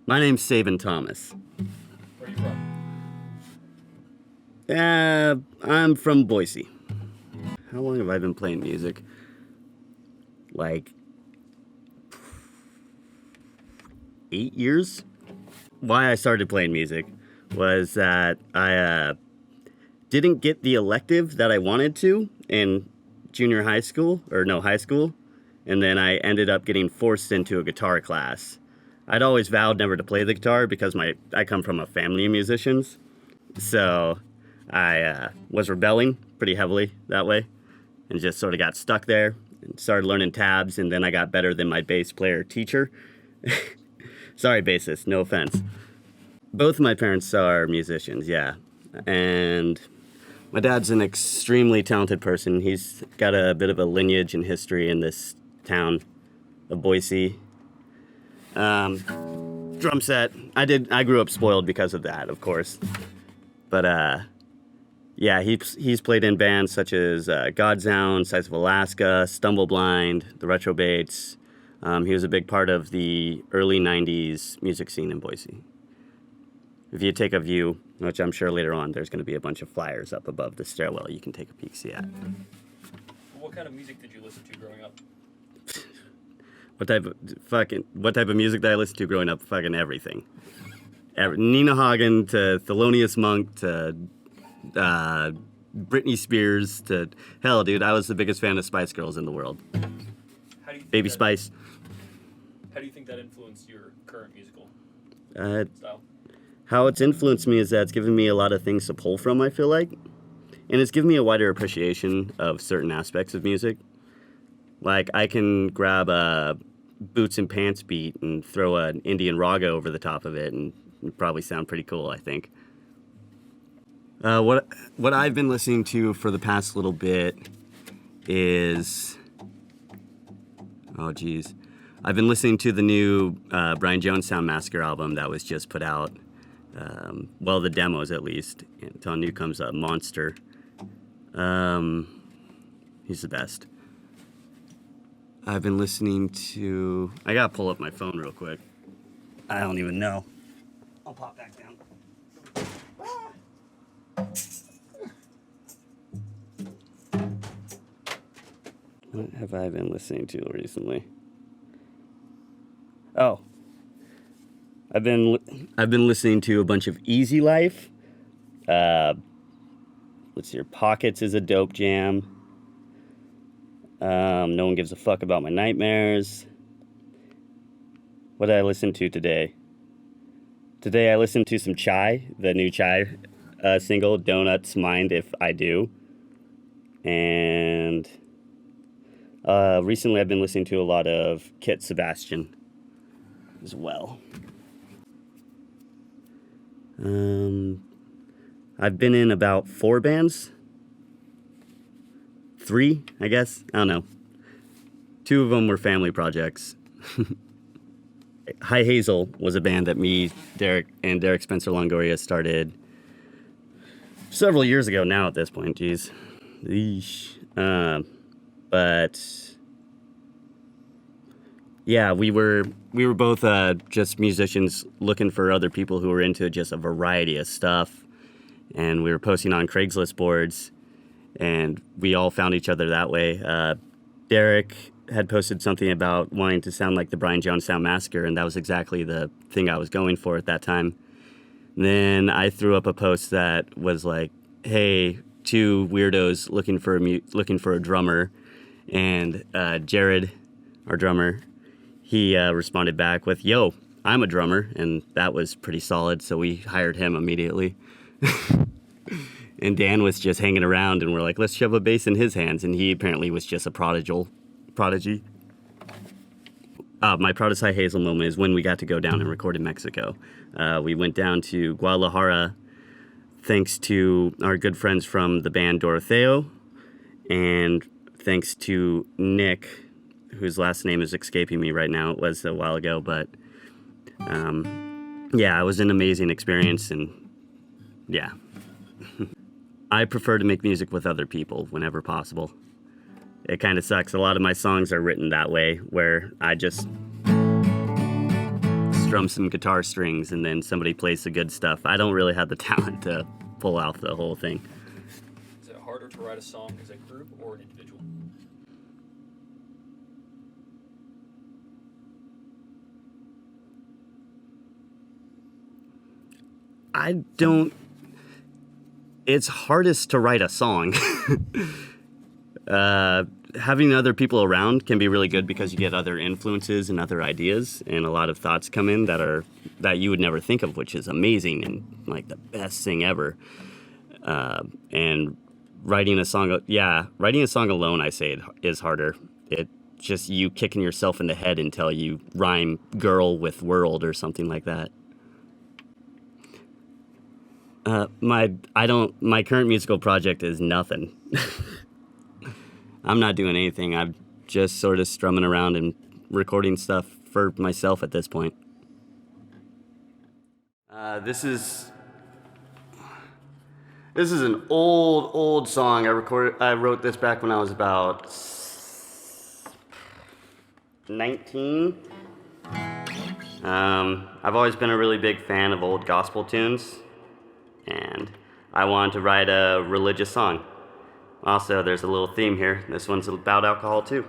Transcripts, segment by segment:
My name's Sabin Thomas. Where are you from? I'm from Boise. How long have I been playing music? Like 8 years? Why I started playing music was that I didn't get the elective that I wanted to in high school, and then I ended up getting forced into a guitar class. I'd always vowed never to play the guitar because I come from a family of musicians, so I was rebelling pretty heavily that way, and just sort of got stuck there and started learning tabs, and then I got better than my bass player teacher. Sorry, bassist, no offense. Both of my parents are musicians, yeah, and my dad's an extremely talented person. He's got a bit of a lineage and history in this town of Boise. Drum set. I grew up spoiled because of that, of course. But yeah, he's played in bands such as Godsound, Sights of Alaska, Stumbleblind, the Retrobates. He was a big part of the early 90s music scene in Boise. If you take a view, which I'm sure later on there's going to be a bunch of flyers up above the stairwell you can take a peek see at. What kind of music did you listen to growing up? What type of music did I listen to growing up? Fucking everything. Nina Hagen to Thelonious Monk to Britney Spears to hell, dude. I was the biggest fan of Spice Girls in the world. Baby Spice. How do you think that influenced your current musical style? How it's influenced me is that it's given me a lot of things to pull from, I feel like. And it's given me a wider appreciation of certain aspects of music. Like, I can grab a boots and pants beat and throw an Indian raga over the top of it, and it'd probably sound pretty cool, I think. What I've been listening to for the past little bit is... Oh, geez. I've been listening to the new Brian Jones Sound Massacre album that was just put out. Well, the demos, at least. Until new comes up, Monster. He's the best. I've been listening to... I gotta pull up my phone real quick. I don't even know. I'll pop back down. What have I been listening to recently? Oh. I've been listening to a bunch of Easy Life. Let's see, Pockets is a dope jam. No One Gives a Fuck About My Nightmares. What did I listen to today? Today I listened to some Chai, the new Chai single, Donuts Mind If I Do. And recently I've been listening to a lot of Kit Sebastian as well. I've been in about 4 bands. 3, I guess. I don't know. 2 of them were family projects. High Hazel was a band that me, Derek Spencer Longoria started several years ago now at this point. Jeez. But yeah, we were both just musicians looking for other people who were into just a variety of stuff, and we were posting on Craigslist boards, and we all found each other that way. Derek had posted something about wanting to sound like the Brian Jones Sound Massacre, and that was exactly the thing I was going for at that time. And then I threw up a post that was like, "Hey, 2 weirdos looking for a drummer," and Jared, our drummer, he responded back with, "Yo, I'm a drummer," and that was pretty solid, so we hired him immediately. And Dan was just hanging around, and we're like, let's shove a bass in his hands, and he apparently was just a prodigy. My proudest High Hazel moment is when we got to go down and record in Mexico. We went down to Guadalajara thanks to our good friends from the band Doroteo, and thanks to Nick, whose last name is escaping me right now. It was a while ago, but yeah, it was an amazing experience, and yeah. I prefer to make music with other people whenever possible. It kind of sucks. A lot of my songs are written that way, where I just strum some guitar strings and then somebody plays the good stuff. I don't really have the talent to pull out the whole thing. Is it harder to write a song as a group or an individual? It's hardest to write a song. Having other people around can be really good because you get other influences and other ideas, and a lot of thoughts come in that you would never think of, which is amazing and like the best thing ever. And writing a song alone, I say, is harder. It just you kicking yourself in the head until you rhyme girl with world or something like that. My current musical project is nothing. I'm not doing anything. I'm just sort of strumming around and recording stuff for myself at this point. This is an old song. I wrote this back when I was about 19. I've always been a really big fan of old gospel tunes, and I wanted to write a religious song. Also, there's a little theme here. This one's about alcohol too.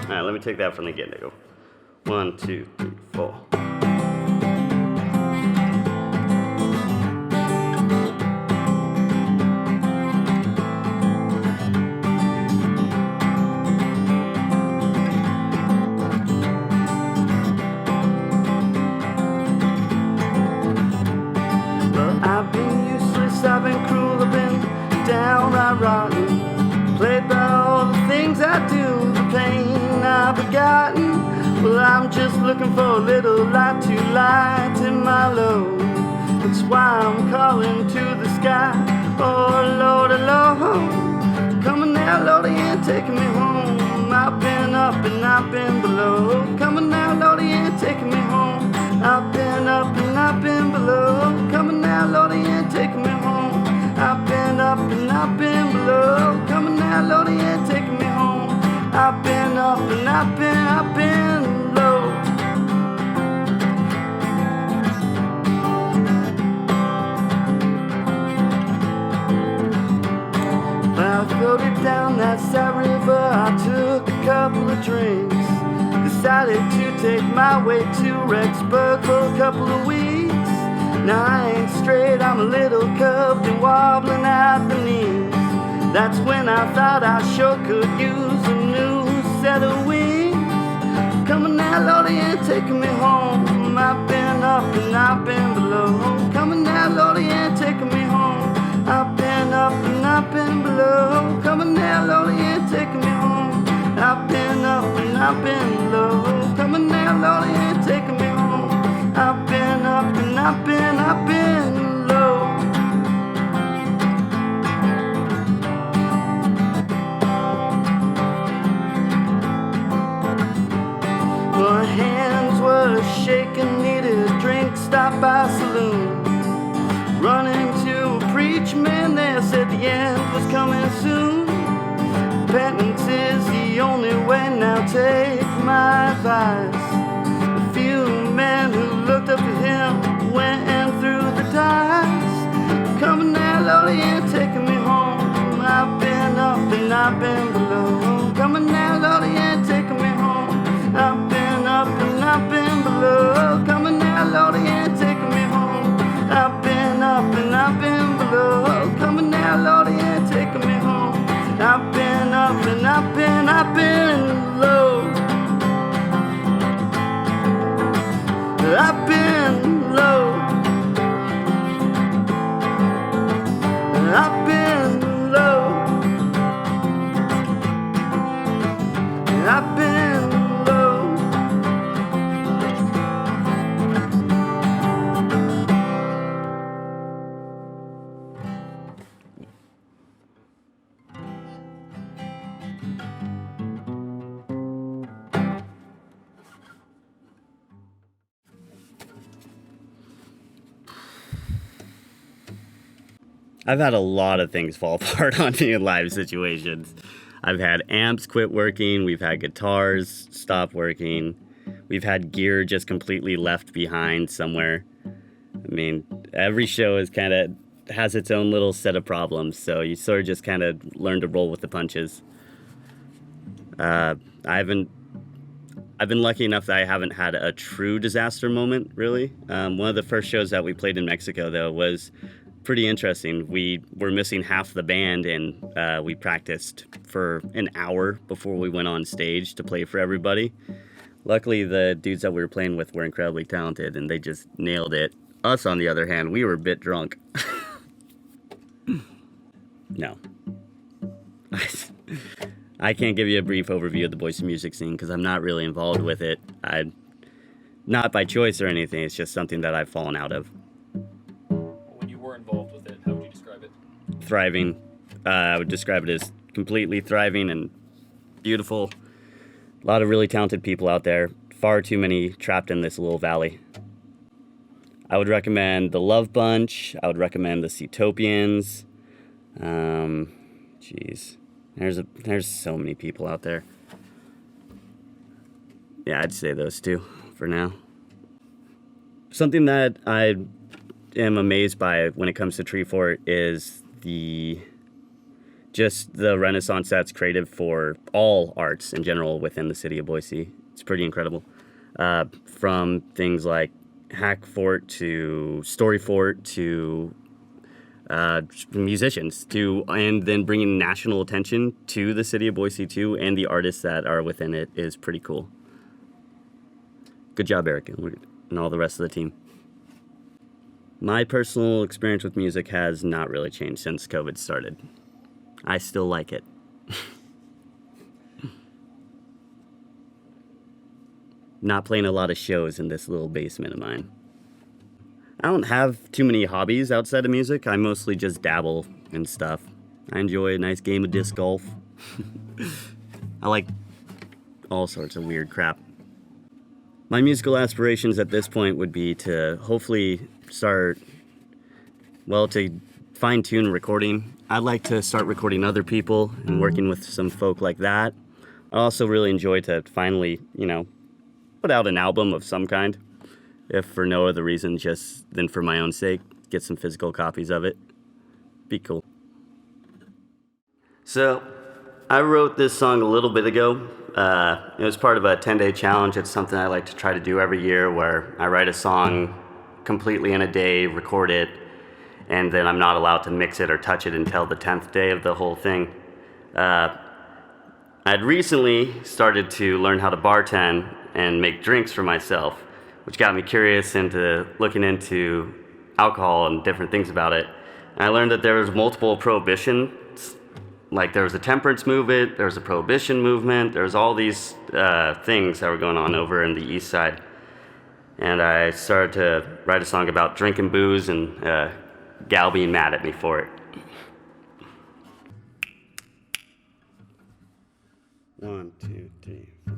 Alright, let me take that from the get-go. 1, 2, 3, 4. I've been cruel, I've been downright rotten, played by all the things I do, the pain I've forgotten. Well, I'm just looking for a little light to lighten my load. That's why I'm calling to the sky. Oh Lordy, Lord, coming now, Lordy, and taking me home. I've been up and I've been below. Coming now, Lordy, and taking me home. I've been up and I've been below. Coming now, Lordy, and taking me home. I've been up and I've been below. Coming now, Lordy, and taking me home. I've been up and I've been low. I floated down that sad river, I took a couple of drinks. Decided to take my way to Rexburg for a couple of weeks. Now I ain't straight, I'm a little cuffed and wobbling at the knees. That's when I thought I sure could use a new set of wings. Coming now, Lordy, and taking me home. I've been up and I've been below. Coming now, Lordy, and taking me home. I've been up and I've been below. Coming now, Lordy, and taking me home. I've been up and I've been low. Coming now, Lordy, and taking me home. I've been up and I've been low. My hands were shaking, needed a drink, stopped by a saloon. Running to a preach man there, said the end was coming soon. Repentance is the only way, now take my advice. A few men who looked up to him went and threw the dice. Coming now, Lordy, and taking me home. I've been up and I've been below. Coming now, Lordy, and taking me home. I've been up and I've been below. Coming now, Lordy, and taking me home. I've been up and I've been below. Coming now, Lordy, and taking me home. I've been up and I've been low. I've had a lot of things fall apart on me in live situations. I've had amps quit working. We've had guitars stop working. We've had gear just completely left behind somewhere. I mean, every show is kind of has its own little set of problems, so you sort of just kind of learn to roll with the punches. I've been lucky enough that I haven't had a true disaster moment, really. One of the first shows that we played in Mexico, though, was pretty interesting. We were missing half the band, and we practiced for an hour before we went on stage to play for everybody. Luckily, the dudes that we were playing with were incredibly talented, and they just nailed it. Us, on the other hand, we were a bit drunk. No. I can't give you a brief overview of the Boise music scene because I'm not really involved with it. Not by choice or anything, it's just something that I've fallen out of. When you were involved with it, how would you describe it? Thriving. I would describe it as completely thriving and beautiful. A lot of really talented people out there. Far too many trapped in this little valley. I would recommend the Love Bunch. I would recommend the Seatopians. There's so many people out there. Yeah, I'd say those two for now. Something that I am amazed by when it comes to Tree Fort is the renaissance that's created for all arts in general within the city of Boise. It's pretty incredible. From things like Hack Fort to Story Fort to musicians and then bringing national attention to the city of Boise too, and the artists that are within it is pretty cool. Good job, Eric, and all the rest of the team. My personal experience with music has not really changed since COVID started. I still like it. Not playing a lot of shows in this little basement of mine. I don't have too many hobbies outside of music. I mostly just dabble in stuff. I enjoy a nice game of disc golf. I like all sorts of weird crap. My musical aspirations at this point would be to hopefully to fine-tune recording. I'd like to start recording other people and working with some folk like that. I also really enjoy to finally, put out an album of some kind, if for no other reason, just than for my own sake, get some physical copies of it. Be cool. So, I wrote this song a little bit ago. It was part of a 10-day challenge. It's something I like to try to do every year, where I write a song completely in a day, record it, and then I'm not allowed to mix it or touch it until the 10th day of the whole thing. I'd recently started to learn how to bartend and make drinks for myself, which got me curious into looking into alcohol and different things about it. And I learned that there was multiple prohibitions. Like there was a temperance movement, there was a prohibition movement, there was all these things that were going on over in the east side. And I started to write a song about drinking booze and gal being mad at me for it. 1, 2, 3, 4.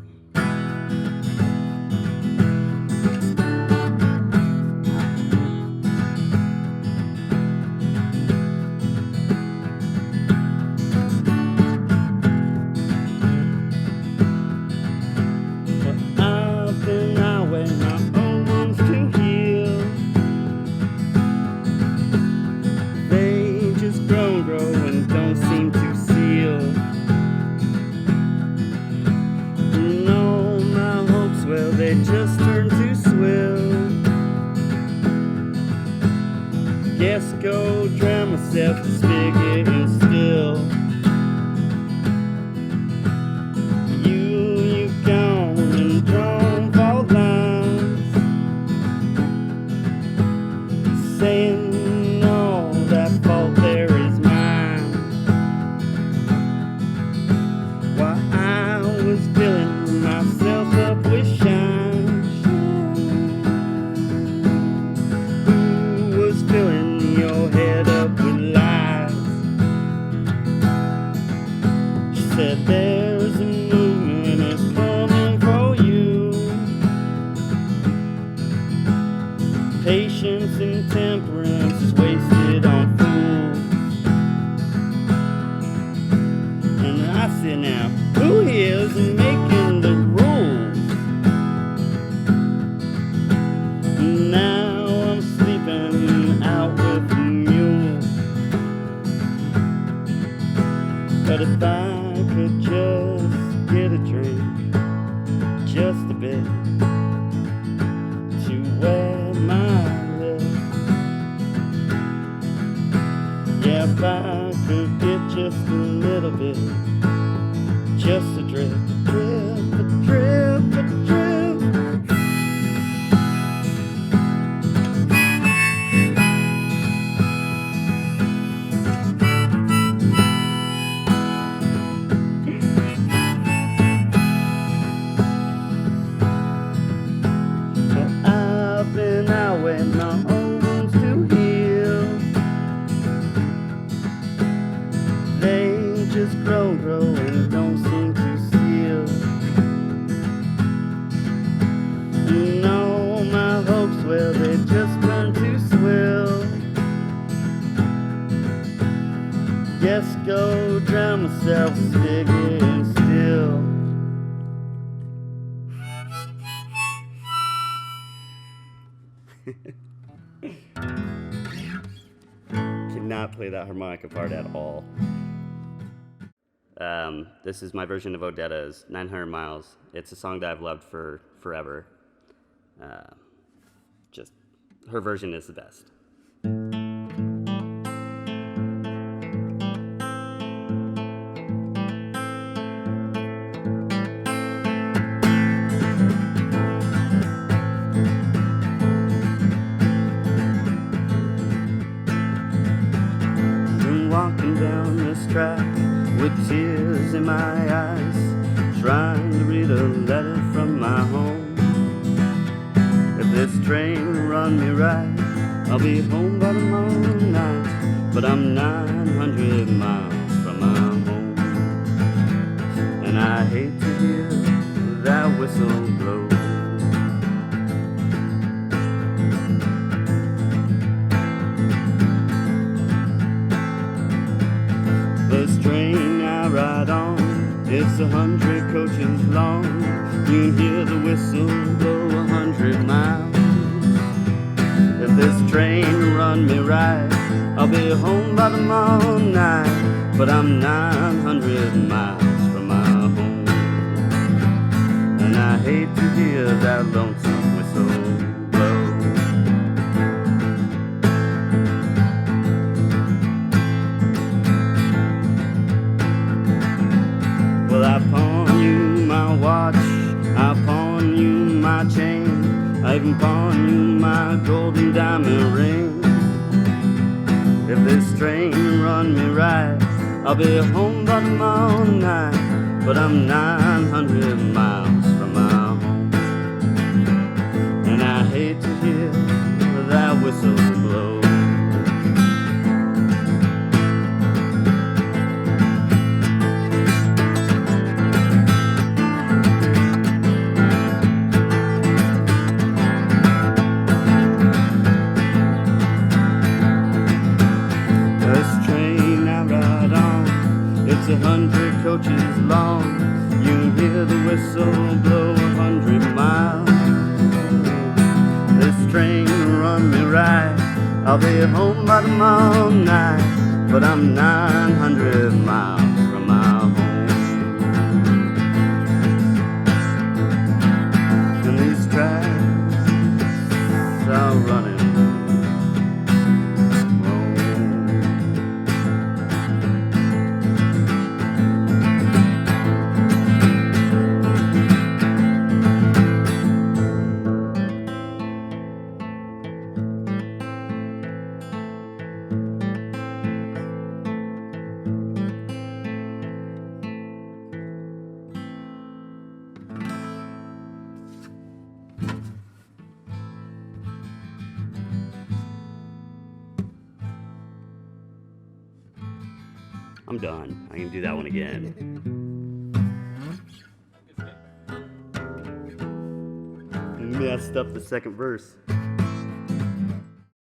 Just turn to swill. Guess go drown myself to spigot and still. You've gone and drawn fall lines, saying all that fault there is mine. While I was filling myself up with shine, filling your head up with lies. Who is making the rules? Now I'm sleeping out with the mule. But if I could just get a drink, just a bit, to wet my lips. Yeah, if I could get just a little bit, just a drip, drip, a drip, a drip. I've been out waiting on old wounds to heal. They just grow and don't seem to seal. No, my hopes, well, they just turn to swill. Guess go drown myself, sticking still. Cannot play that harmonica part at all. This is my version of Odetta's 900 Miles. It's a song that I've loved for forever. Just, her version is the best. Been walking down this track with tears in my eyes, trying to read a letter from my home. If this train run me right, I'll be home by tomorrow night. But I'm 900 miles from my home, and I hate to hear that whistle blow. This train I ride on, it's 100 coaches long. You can hear the whistle blow 100 miles. If this train run me right, I'll be home by tomorrow night. But I'm 900 miles from my home, and I hate to hear that lonesome whistle blow. Well, I pawn you my watch, I pawn you my chain, I even pawn you my golden diamond ring. If this train run me right, I'll be home by tomorrow night. But I'm 900 miles from my home, and I hate to hear that whistle blow. This train I ride on, it's 100 coaches long. You can hear the whistle blow 100 miles. This train run me right, I'll be home by tomorrow night. But I'm 900 miles from my home, and these tracks are running. I'm done. I can do that one again. Messed up the second verse.